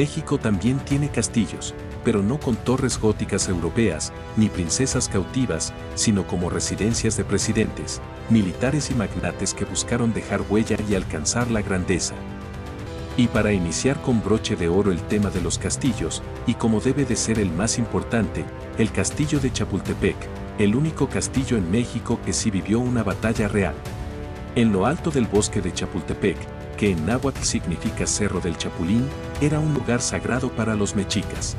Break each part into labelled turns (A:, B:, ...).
A: México también tiene castillos, pero no con torres góticas europeas, ni princesas cautivas, sino como residencias de presidentes, militares y magnates que buscaron dejar huella y alcanzar la grandeza. Y para iniciar con broche de oro el tema de los castillos, y como debe de ser el más importante, el castillo de Chapultepec, el único castillo en México que sí vivió una batalla real. En lo alto del bosque de Chapultepec, que en náhuatl significa Cerro del Chapulín, era un lugar sagrado para los mexicas.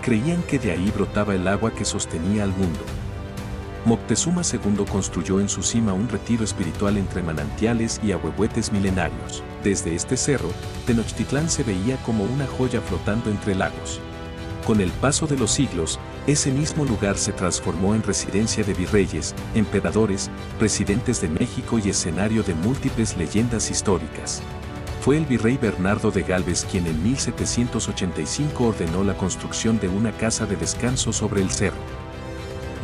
A: Creían que de ahí brotaba el agua que sostenía al mundo. Moctezuma II construyó en su cima un retiro espiritual entre manantiales y ahuehuetes milenarios. Desde este cerro, Tenochtitlán se veía como una joya flotando entre lagos. Con el paso de los siglos, ese mismo lugar se transformó en residencia de virreyes, emperadores, presidentes de México y escenario de múltiples leyendas históricas. Fue el virrey Bernardo de Gálvez quien en 1785 ordenó la construcción de una casa de descanso sobre el cerro.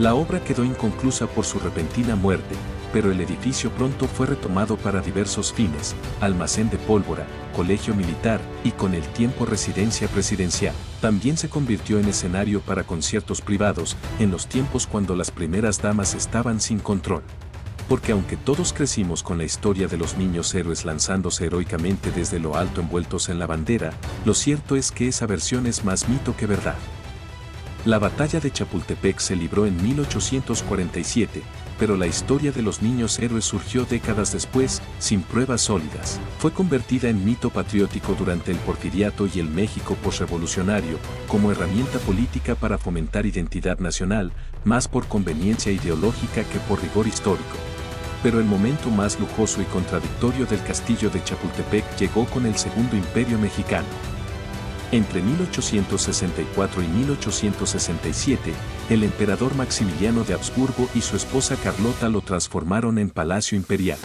A: La obra quedó inconclusa por su repentina muerte, pero el edificio pronto fue retomado para diversos fines, almacén de pólvora, colegio militar y con el tiempo residencia presidencial. También se convirtió en escenario para conciertos privados, en los tiempos cuando las primeras damas estaban sin control. Porque aunque todos crecimos con la historia de los niños héroes lanzándose heroicamente desde lo alto envueltos en la bandera, lo cierto es que esa versión es más mito que verdad. La batalla de Chapultepec se libró en 1847, pero la historia de los niños héroes surgió décadas después, sin pruebas sólidas. Fue convertida en mito patriótico durante el Porfiriato y el México posrevolucionario, como herramienta política para fomentar identidad nacional, más por conveniencia ideológica que por rigor histórico. Pero el momento más lujoso y contradictorio del castillo de Chapultepec llegó con el Segundo Imperio Mexicano. Entre 1864 y 1867, el emperador Maximiliano de Habsburgo y su esposa Carlota lo transformaron en Palacio Imperial.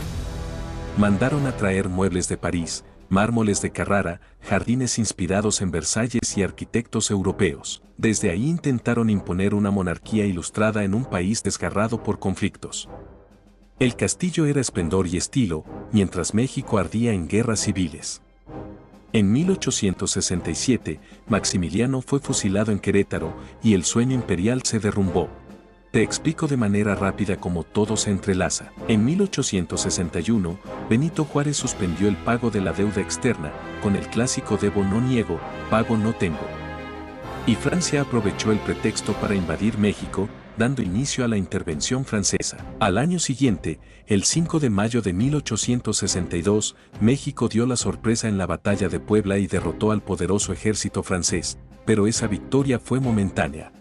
A: Mandaron a traer muebles de París, mármoles de Carrara, jardines inspirados en Versalles y arquitectos europeos. Desde ahí intentaron imponer una monarquía ilustrada en un país desgarrado por conflictos. El castillo era esplendor y estilo, mientras México ardía en guerras civiles. En 1867, Maximiliano fue fusilado en Querétaro y el sueño imperial se derrumbó. Te explico de manera rápida cómo todo se entrelaza. En 1861, Benito Juárez suspendió el pago de la deuda externa, con el clásico debo no niego, pago no tengo. Y Francia aprovechó el pretexto para invadir México, dando inicio a la intervención francesa. Al año siguiente, el 5 de mayo de 1862, México dio la sorpresa en la batalla de Puebla y derrotó al poderoso ejército francés, pero esa victoria fue momentánea.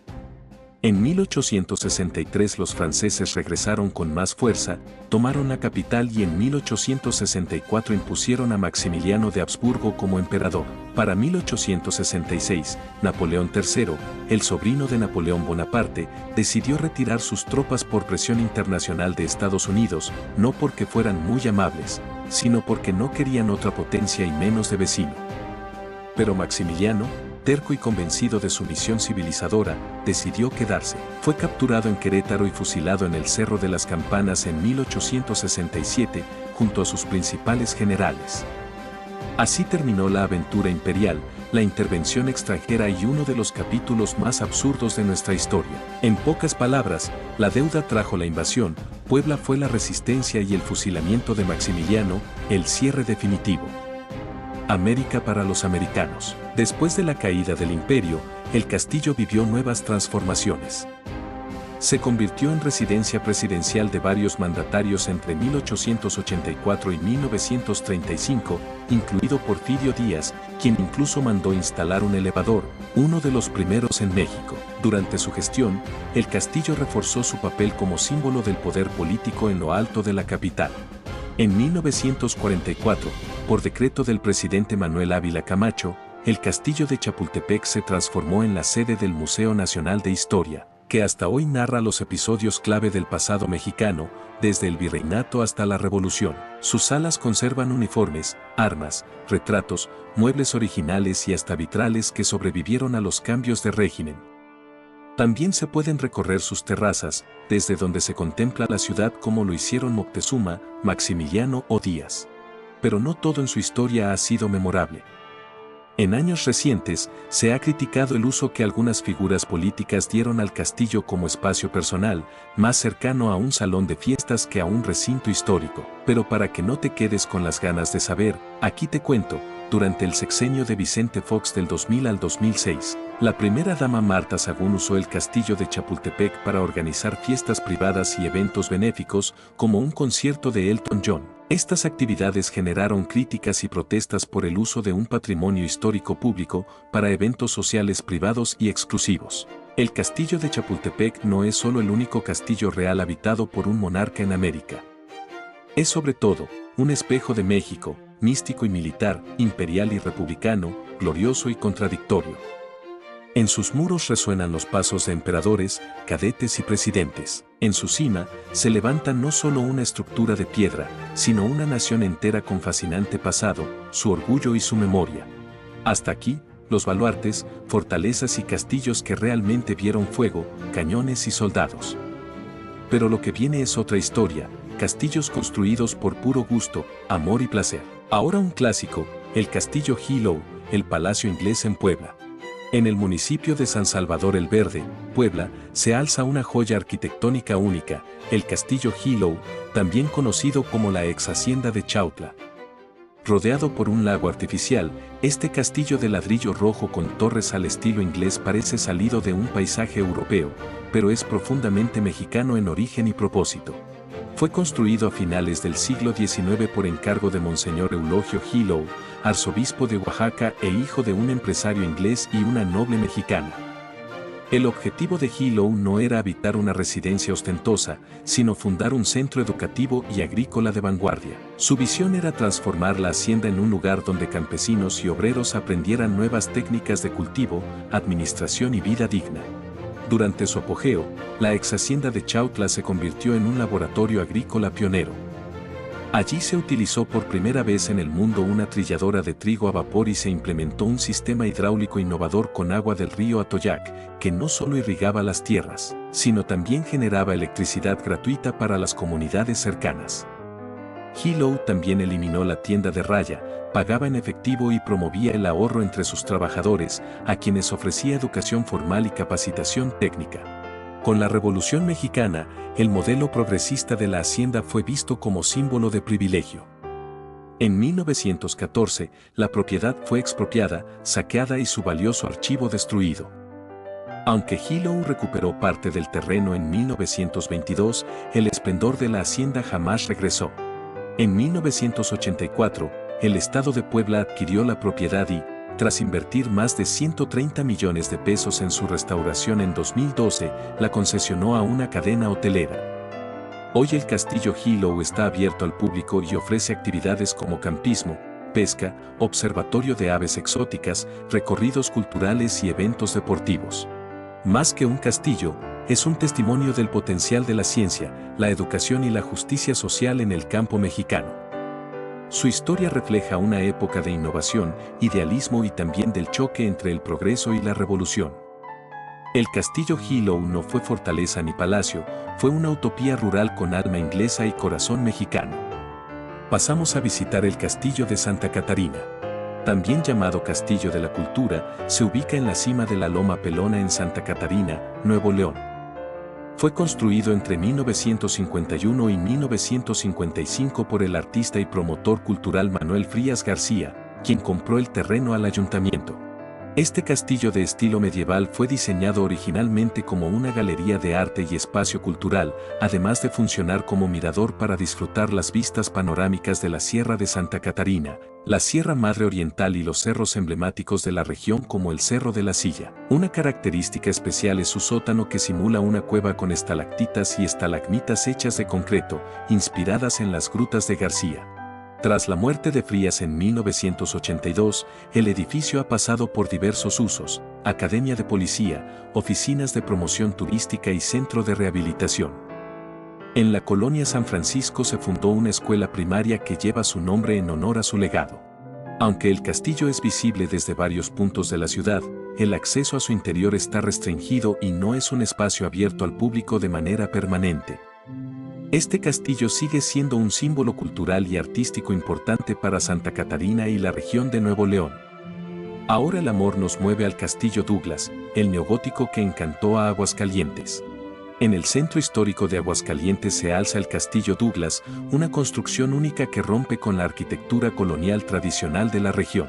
A: En 1863 los franceses regresaron con más fuerza, tomaron la capital y en 1864 impusieron a Maximiliano de Habsburgo como emperador. Para 1866, Napoleón III, el sobrino de Napoleón Bonaparte, decidió retirar sus tropas por presión internacional de Estados Unidos, no porque fueran muy amables, sino porque no querían otra potencia y menos de vecino. Pero Maximiliano, terco y convencido de su misión civilizadora, decidió quedarse. Fue capturado en Querétaro y fusilado en el Cerro de las Campanas en 1867, junto a sus principales generales. Así terminó la aventura imperial, la intervención extranjera y uno de los capítulos más absurdos de nuestra historia. En pocas palabras, la deuda trajo la invasión, Puebla fue la resistencia y el fusilamiento de Maximiliano, el cierre definitivo. América para los americanos. Después de la caída del imperio, el castillo vivió nuevas transformaciones. Se convirtió en residencia presidencial de varios mandatarios entre 1884 y 1935, incluido Porfirio Díaz, quien incluso mandó instalar un elevador, uno de los primeros en México. Durante su gestión, el castillo reforzó su papel como símbolo del poder político en lo alto de la capital. En 1944, por decreto del presidente Manuel Ávila Camacho, el castillo de Chapultepec se transformó en la sede del Museo Nacional de Historia, que hasta hoy narra los episodios clave del pasado mexicano, desde el virreinato hasta la revolución. Sus salas conservan uniformes, armas, retratos, muebles originales y hasta vitrales que sobrevivieron a los cambios de régimen. También se pueden recorrer sus terrazas, desde donde se contempla la ciudad como lo hicieron Moctezuma, Maximiliano o Díaz. Pero no todo en su historia ha sido memorable. En años recientes, se ha criticado el uso que algunas figuras políticas dieron al castillo como espacio personal, más cercano a un salón de fiestas que a un recinto histórico. Pero para que no te quedes con las ganas de saber, aquí te cuento. Durante el sexenio de Vicente Fox del 2000 al 2006, la primera dama Marta Sagún usó el castillo de Chapultepec para organizar fiestas privadas y eventos benéficos, como un concierto de Elton John. Estas actividades generaron críticas y protestas por el uso de un patrimonio histórico público para eventos sociales privados y exclusivos. El castillo de Chapultepec no es solo el único castillo real habitado por un monarca en América. Es sobre todo un espejo de México, místico y militar, imperial y republicano, glorioso y contradictorio. En sus muros resuenan los pasos de emperadores, cadetes y presidentes. En su cima, se levanta no solo una estructura de piedra, sino una nación entera con fascinante pasado, su orgullo y su memoria. Hasta aquí, los baluartes, fortalezas y castillos que realmente vieron fuego, cañones y soldados. Pero lo que viene es otra historia, castillos construidos por puro gusto, amor y placer. Ahora un clásico, el castillo Hilo, el palacio inglés en Puebla. En el municipio de San Salvador el Verde, Puebla, se alza una joya arquitectónica única, el castillo Hilo, también conocido como la ex hacienda de Chautla. Rodeado por un lago artificial, este castillo de ladrillo rojo con torres al estilo inglés parece salido de un paisaje europeo, pero es profundamente mexicano en origen y propósito. Fue construido a finales del siglo XIX por encargo de Monseñor Eulogio Hilo, arzobispo de Oaxaca e hijo de un empresario inglés y una noble mexicana. El objetivo de Hilo no era habitar una residencia ostentosa, sino fundar un centro educativo y agrícola de vanguardia. Su visión era transformar la hacienda en un lugar donde campesinos y obreros aprendieran nuevas técnicas de cultivo, administración y vida digna. Durante su apogeo, la ex hacienda de Chautla se convirtió en un laboratorio agrícola pionero. Allí se utilizó por primera vez en el mundo una trilladora de trigo a vapor y se implementó un sistema hidráulico innovador con agua del río Atoyac, que no solo irrigaba las tierras, sino también generaba electricidad gratuita para las comunidades cercanas. Hilo también eliminó la tienda de raya, pagaba en efectivo y promovía el ahorro entre sus trabajadores, a quienes ofrecía educación formal y capacitación técnica. Con la Revolución Mexicana, el modelo progresista de la hacienda fue visto como símbolo de privilegio. En 1914, la propiedad fue expropiada, saqueada y su valioso archivo destruido. Aunque Hilo recuperó parte del terreno en 1922, el esplendor de la hacienda jamás regresó. En 1984, el Estado de Puebla adquirió la propiedad y, tras invertir más de 130 millones de pesos en su restauración en 2012, la concesionó a una cadena hotelera. Hoy el castillo Hilo está abierto al público y ofrece actividades como campismo, pesca, observatorio de aves exóticas, recorridos culturales y eventos deportivos. Más que un castillo, es un testimonio del potencial de la ciencia, la educación y la justicia social en el campo mexicano. Su historia refleja una época de innovación, idealismo y también del choque entre el progreso y la revolución. El castillo Hilo no fue fortaleza ni palacio, fue una utopía rural con alma inglesa y corazón mexicano. Pasamos a visitar el castillo de Santa Catarina. También llamado Castillo de la Cultura, se ubica en la cima de la Loma Pelona en Santa Catarina, Nuevo León. Fue construido entre 1951 y 1955 por el artista y promotor cultural Manuel Frías García, quien compró el terreno al ayuntamiento. Este castillo de estilo medieval fue diseñado originalmente como una galería de arte y espacio cultural, además de funcionar como mirador para disfrutar las vistas panorámicas de la Sierra de Santa Catarina, la Sierra Madre Oriental y los cerros emblemáticos de la región como el Cerro de la Silla. Una característica especial es su sótano que simula una cueva con estalactitas y estalagmitas hechas de concreto, inspiradas en las grutas de García. Tras la muerte de Frías en 1982, el edificio ha pasado por diversos usos: academia de policía, oficinas de promoción turística y centro de rehabilitación. En la colonia San Francisco se fundó una escuela primaria que lleva su nombre en honor a su legado. Aunque el castillo es visible desde varios puntos de la ciudad, el acceso a su interior está restringido y no es un espacio abierto al público de manera permanente. Este castillo sigue siendo un símbolo cultural y artístico importante para Santa Catarina y la región de Nuevo León. Ahora el amor nos mueve al Castillo Douglas, el neogótico que encantó a Aguascalientes. En el centro histórico de Aguascalientes se alza el Castillo Douglas, una construcción única que rompe con la arquitectura colonial tradicional de la región.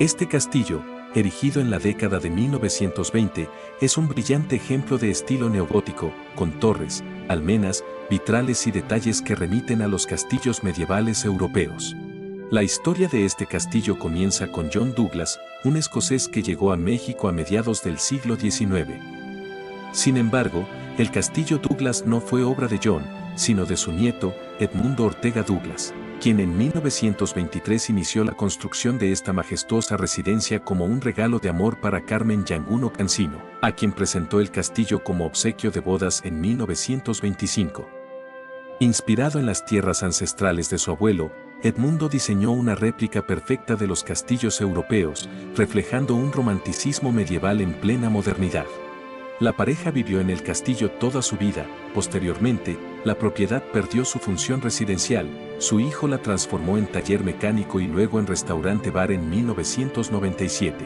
A: Este castillo, erigido en la década de 1920, es un brillante ejemplo de estilo neogótico, con torres, almenas, vitrales y detalles que remiten a los castillos medievales europeos. La historia de este castillo comienza con John Douglas, un escocés que llegó a México a mediados del siglo XIX. Sin embargo, el Castillo Douglas no fue obra de John, sino de su nieto, Edmundo Ortega Douglas, quien en 1923 inició la construcción de esta majestuosa residencia como un regalo de amor para Carmen Yanguno Cancino, a quien presentó el castillo como obsequio de bodas en 1925. Inspirado en las tierras ancestrales de su abuelo, Edmundo diseñó una réplica perfecta de los castillos europeos, reflejando un romanticismo medieval en plena modernidad. La pareja vivió en el castillo toda su vida. Posteriormente, la propiedad perdió su función residencial, su hijo la transformó en taller mecánico y luego en restaurante-bar en 1997.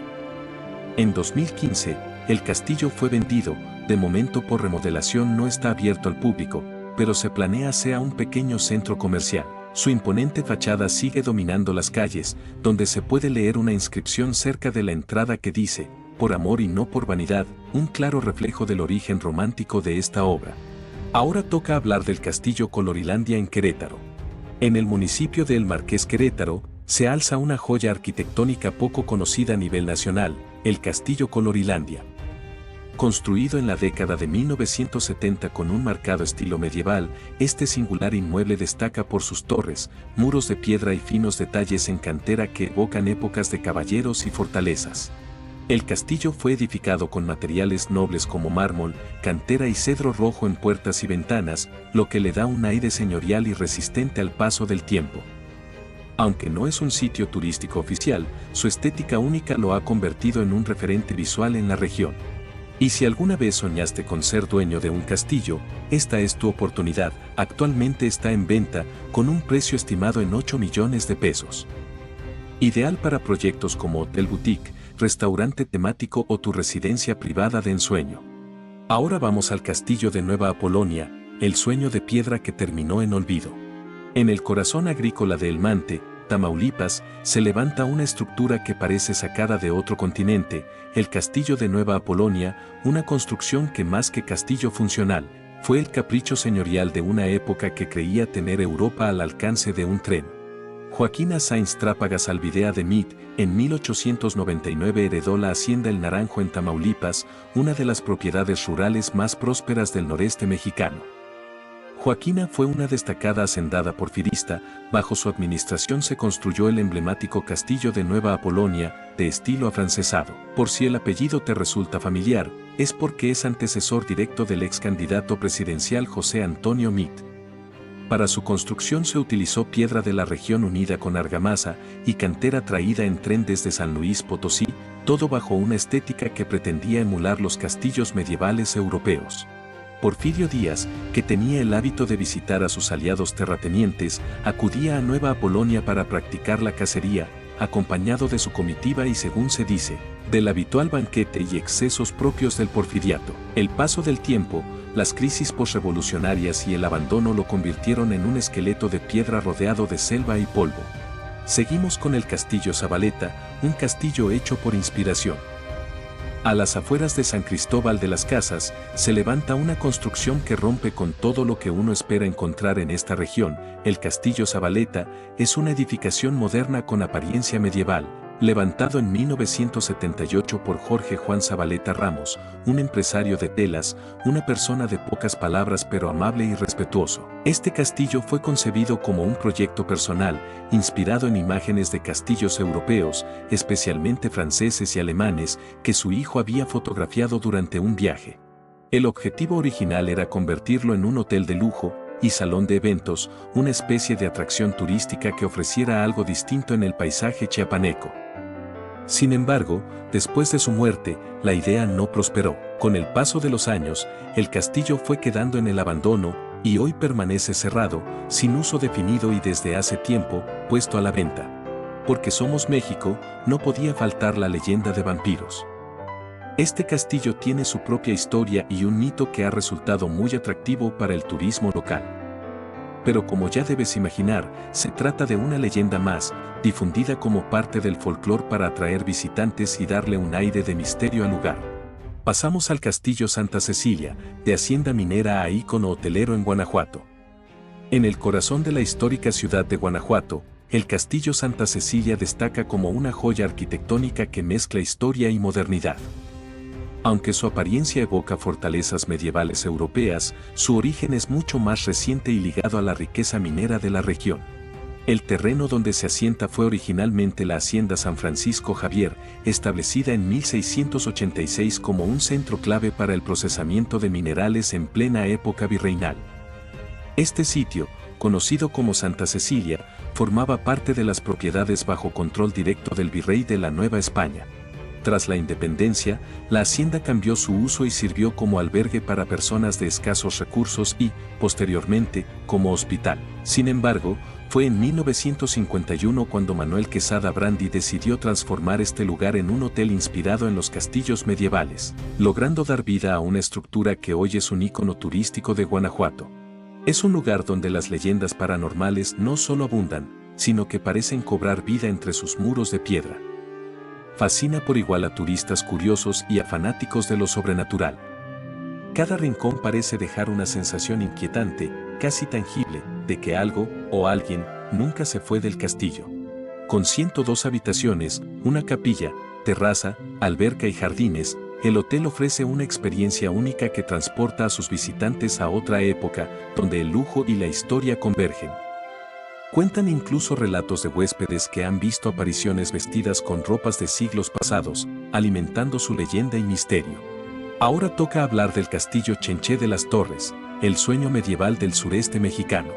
A: En 2015, el castillo fue vendido, de momento por remodelación no está abierto al público, pero se planea sea un pequeño centro comercial. Su imponente fachada sigue dominando las calles, donde se puede leer una inscripción cerca de la entrada que dice, por amor y no por vanidad, un claro reflejo del origen romántico de esta obra. Ahora toca hablar del Castillo Colorilandia en Querétaro. En el municipio de El Marqués Querétaro, se alza una joya arquitectónica poco conocida a nivel nacional, el Castillo Colorilandia. Construido en la década de 1970 con un marcado estilo medieval, este singular inmueble destaca por sus torres, muros de piedra y finos detalles en cantera que evocan épocas de caballeros y fortalezas. El castillo fue edificado con materiales nobles como mármol, cantera y cedro rojo en puertas y ventanas, lo que le da un aire señorial y resistente al paso del tiempo. Aunque no es un sitio turístico oficial, su estética única lo ha convertido en un referente visual en la región. Y si alguna vez soñaste con ser dueño de un castillo, esta es tu oportunidad. Actualmente está en venta, con un precio estimado en 8 millones de pesos. Ideal para proyectos como hotel boutique, restaurante temático o tu residencia privada de ensueño. Ahora vamos al castillo de Nueva Apolonia, el sueño de piedra que terminó en olvido. En el corazón agrícola de El Mante, Tamaulipas, se levanta una estructura que parece sacada de otro continente, el castillo de Nueva Apolonia, una construcción que más que castillo funcional, fue el capricho señorial de una época que creía tener Europa al alcance de un tren. Joaquina Sáenz Trápagas Alvidea de Mit, en 1899 heredó la hacienda El Naranjo en Tamaulipas, una de las propiedades rurales más prósperas del noreste mexicano. Joaquina fue una destacada hacendada porfirista, bajo su administración se construyó el emblemático castillo de Nueva Apolonia, de estilo afrancesado. Por si el apellido te resulta familiar, es porque es antecesor directo del ex candidato presidencial José Antonio Mit. Para su construcción se utilizó piedra de la región unida con argamasa y cantera traída en tren desde San Luis Potosí, todo bajo una estética que pretendía emular los castillos medievales europeos. Porfirio Díaz, que tenía el hábito de visitar a sus aliados terratenientes, acudía a Nueva Apolonia para practicar la cacería, acompañado de su comitiva y según se dice, del habitual banquete y excesos propios del porfiriato. El paso del tiempo, las crisis posrevolucionarias y el abandono lo convirtieron en un esqueleto de piedra rodeado de selva y polvo. Seguimos con el Castillo Zabaleta, un castillo hecho por inspiración. A las afueras de San Cristóbal de las Casas, se levanta una construcción que rompe con todo lo que uno espera encontrar en esta región. El Castillo Zabaleta es una edificación moderna con apariencia medieval, levantado en 1978 por Jorge Juan Zabaleta Ramos, un empresario de telas, una persona de pocas palabras pero amable y respetuoso. Este castillo fue concebido como un proyecto personal, inspirado en imágenes de castillos europeos, especialmente franceses y alemanes, que su hijo había fotografiado durante un viaje. El objetivo original era convertirlo en un hotel de lujo y salón de eventos, una especie de atracción turística que ofreciera algo distinto en el paisaje chiapaneco. Sin embargo, después de su muerte, la idea no prosperó. Con el paso de los años, el castillo fue quedando en el abandono y hoy permanece cerrado, sin uso definido y desde hace tiempo, puesto a la venta. Porque somos México, no podía faltar la leyenda de vampiros. Este castillo tiene su propia historia y un mito que ha resultado muy atractivo para el turismo local. Pero como ya debes imaginar, se trata de una leyenda más, difundida como parte del folclore para atraer visitantes y darle un aire de misterio al lugar. Pasamos al Castillo Santa Cecilia, de hacienda minera a ícono hotelero en Guanajuato. En el corazón de la histórica ciudad de Guanajuato, el Castillo Santa Cecilia destaca como una joya arquitectónica que mezcla historia y modernidad. Aunque su apariencia evoca fortalezas medievales europeas, su origen es mucho más reciente y ligado a la riqueza minera de la región. El terreno donde se asienta fue originalmente la Hacienda San Francisco Javier, establecida en 1686 como un centro clave para el procesamiento de minerales en plena época virreinal. Este sitio, conocido como Santa Cecilia, formaba parte de las propiedades bajo control directo del virrey de la Nueva España. Tras la independencia, la hacienda cambió su uso y sirvió como albergue para personas de escasos recursos y, posteriormente, como hospital. Sin embargo, fue en 1951 cuando Manuel Quesada Brandi decidió transformar este lugar en un hotel inspirado en los castillos medievales, logrando dar vida a una estructura que hoy es un ícono turístico de Guanajuato. Es un lugar donde las leyendas paranormales no solo abundan, sino que parecen cobrar vida entre sus muros de piedra. Fascina por igual a turistas curiosos y a fanáticos de lo sobrenatural. Cada rincón parece dejar una sensación inquietante, casi tangible, de que algo, o alguien, nunca se fue del castillo. Con 102 habitaciones, una capilla, terraza, alberca y jardines, el hotel ofrece una experiencia única que transporta a sus visitantes a otra época, donde el lujo y la historia convergen. Cuentan incluso relatos de huéspedes que han visto apariciones vestidas con ropas de siglos pasados, alimentando su leyenda y misterio. Ahora toca hablar del Castillo Chenché de las Torres, el sueño medieval del sureste mexicano.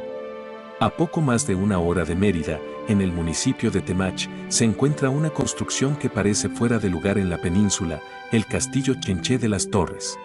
A: A poco más de una hora de Mérida, en el municipio de Temach, se encuentra una construcción que parece fuera de lugar en la península, el Castillo Chenché de las Torres.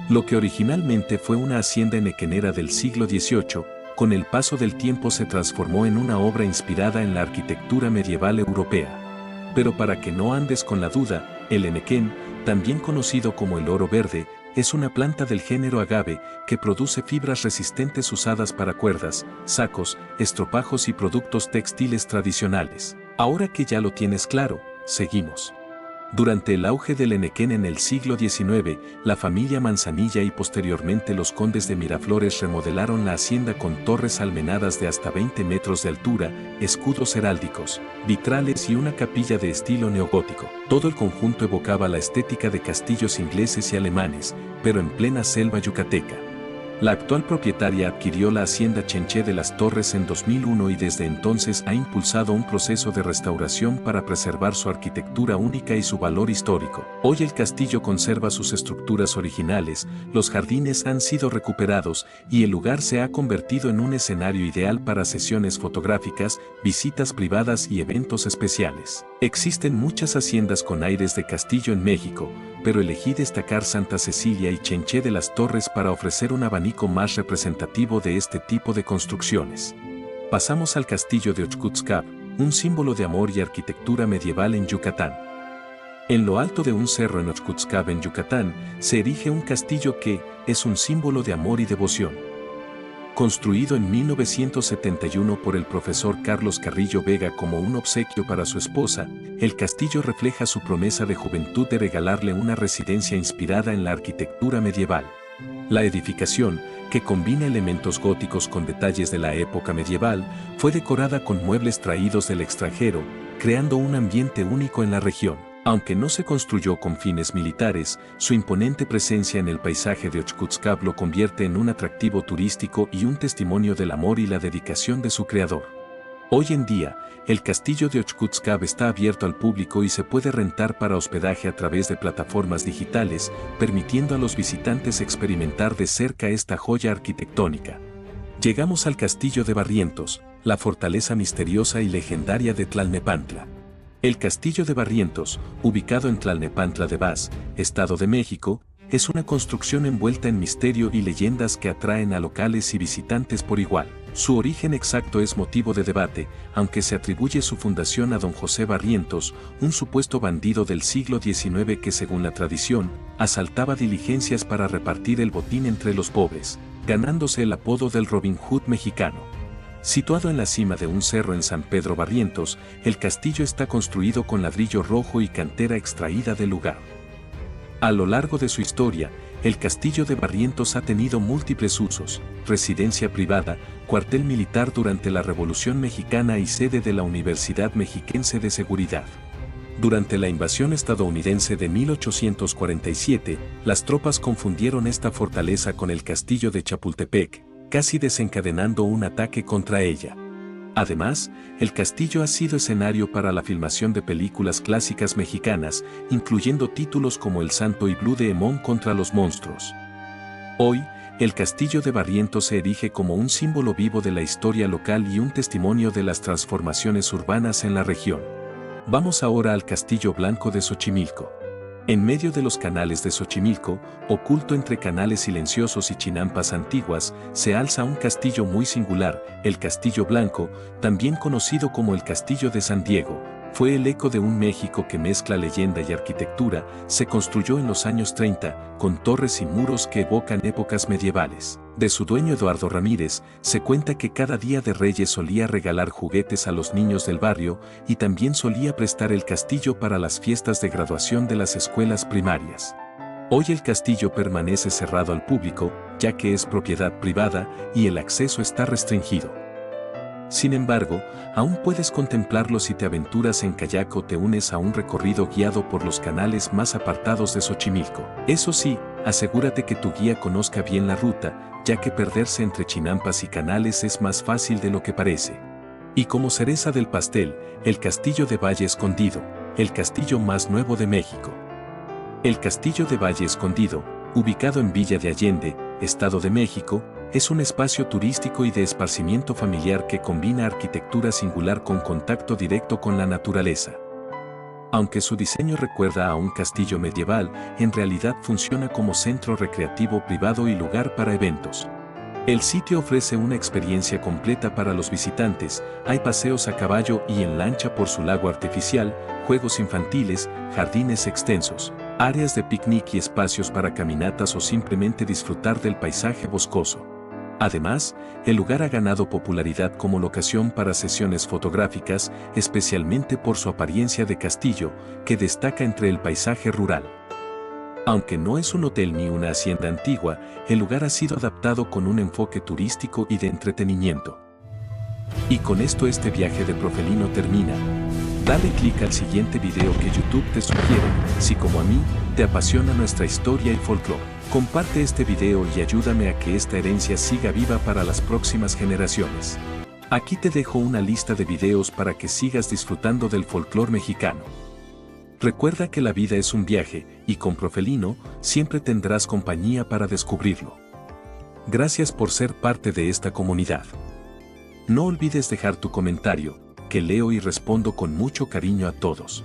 A: Lo que originalmente fue una hacienda enequenera del siglo XVIII, con el paso del tiempo se transformó en una obra inspirada en la arquitectura medieval europea. Pero para que no andes con la duda, el enequén, también conocido como el oro verde, es una planta del género agave que produce fibras resistentes usadas para cuerdas, sacos, estropajos y productos textiles tradicionales. Ahora que ya lo tienes claro, seguimos. Durante el auge del enequén en el siglo XIX, la familia Manzanilla y posteriormente los condes de Miraflores remodelaron la hacienda con torres almenadas de hasta 20 metros de altura, escudos heráldicos, vitrales y una capilla de estilo neogótico. Todo el conjunto evocaba la estética de castillos ingleses y alemanes, pero en plena selva yucateca. La actual propietaria adquirió la hacienda Chenché de las Torres en 2001 y desde entonces ha impulsado un proceso de restauración para preservar su arquitectura única y su valor histórico. Hoy el castillo conserva sus estructuras originales, los jardines han sido recuperados y el lugar se ha convertido en un escenario ideal para sesiones fotográficas, visitas privadas y eventos especiales. Existen muchas haciendas con aires de castillo en México, pero elegí destacar Santa Cecilia y Chenché de las Torres para ofrecer un abanico más representativo de este tipo de construcciones. Pasamos al castillo de Oxcutzcab, un símbolo de amor y arquitectura medieval en Yucatán. En lo alto de un cerro en Oxcutzcab en Yucatán, se erige un castillo que es un símbolo de amor y devoción. Construido en 1971 por el profesor Carlos Carrillo Vega como un obsequio para su esposa, el castillo refleja su promesa de juventud de regalarle una residencia inspirada en la arquitectura medieval. La edificación, que combina elementos góticos con detalles de la época medieval, fue decorada con muebles traídos del extranjero, creando un ambiente único en la región. Aunque no se construyó con fines militares, su imponente presencia en el paisaje de Oxcutzcab lo convierte en un atractivo turístico y un testimonio del amor y la dedicación de su creador. Hoy en día, el castillo de Oxcutzcab está abierto al público y se puede rentar para hospedaje a través de plataformas digitales, permitiendo a los visitantes experimentar de cerca esta joya arquitectónica. Llegamos al castillo de Barrientos, la fortaleza misteriosa y legendaria de Tlalnepantla. El castillo de Barrientos, ubicado en Tlalnepantla de Vaz, Estado de México, es una construcción envuelta en misterio y leyendas que atraen a locales y visitantes por igual. Su origen exacto es motivo de debate, aunque se atribuye su fundación a don José Barrientos, un supuesto bandido del siglo XIX que, según la tradición, asaltaba diligencias para repartir el botín entre los pobres, ganándose el apodo del Robin Hood mexicano. Situado en la cima de un cerro en San Pedro Barrientos, el castillo está construido con ladrillo rojo y cantera extraída del lugar. A lo largo de su historia, el castillo de Barrientos ha tenido múltiples usos: residencia privada, cuartel militar durante la Revolución Mexicana y sede de la Universidad Mexiquense de Seguridad. Durante la invasión estadounidense de 1847, las tropas confundieron esta fortaleza con el castillo de Chapultepec, casi desencadenando un ataque contra ella. Además, el castillo ha sido escenario para la filmación de películas clásicas mexicanas, incluyendo títulos como El Santo y Blue Demon contra los monstruos. Hoy, el castillo de Barrientos se erige como un símbolo vivo de la historia local y un testimonio de las transformaciones urbanas en la región. Vamos ahora al Castillo Blanco de Xochimilco. En medio de los canales de Xochimilco, oculto entre canales silenciosos y chinampas antiguas, se alza un castillo muy singular, el Castillo Blanco, también conocido como el Castillo de San Diego. Fue el eco de un México que mezcla leyenda y arquitectura. Se construyó en los años 30, con torres y muros que evocan épocas medievales. De su dueño Eduardo Ramírez, se cuenta que cada día de Reyes solía regalar juguetes a los niños del barrio y también solía prestar el castillo para las fiestas de graduación de las escuelas primarias. Hoy el castillo permanece cerrado al público, ya que es propiedad privada y el acceso está restringido. Sin embargo, aún puedes contemplarlo si te aventuras en kayak o te unes a un recorrido guiado por los canales más apartados de Xochimilco. Eso sí, asegúrate que tu guía conozca bien la ruta, ya que perderse entre chinampas y canales es más fácil de lo que parece. Y como cereza del pastel, el Castillo de Valle Escondido, el castillo más nuevo de México. El Castillo de Valle Escondido, ubicado en Villa de Allende, Estado de México, es un espacio turístico y de esparcimiento familiar que combina arquitectura singular con contacto directo con la naturaleza. Aunque su diseño recuerda a un castillo medieval, en realidad funciona como centro recreativo privado y lugar para eventos. El sitio ofrece una experiencia completa para los visitantes. Hay paseos a caballo y en lancha por su lago artificial, juegos infantiles, jardines extensos, áreas de picnic y espacios para caminatas o simplemente disfrutar del paisaje boscoso. Además, el lugar ha ganado popularidad como locación para sesiones fotográficas, especialmente por su apariencia de castillo, que destaca entre el paisaje rural. Aunque no es un hotel ni una hacienda antigua, el lugar ha sido adaptado con un enfoque turístico y de entretenimiento. Y con esto este viaje de Profelino termina. Dale clic al siguiente video que YouTube te sugiere, si como a mí, te apasiona nuestra historia y folclore. Comparte este video y ayúdame a que esta herencia siga viva para las próximas generaciones. Aquí te dejo una lista de videos para que sigas disfrutando del folclore mexicano. Recuerda que la vida es un viaje, y con Profelino, siempre tendrás compañía para descubrirlo. Gracias por ser parte de esta comunidad. No olvides dejar tu comentario, que leo y respondo con mucho cariño a todos.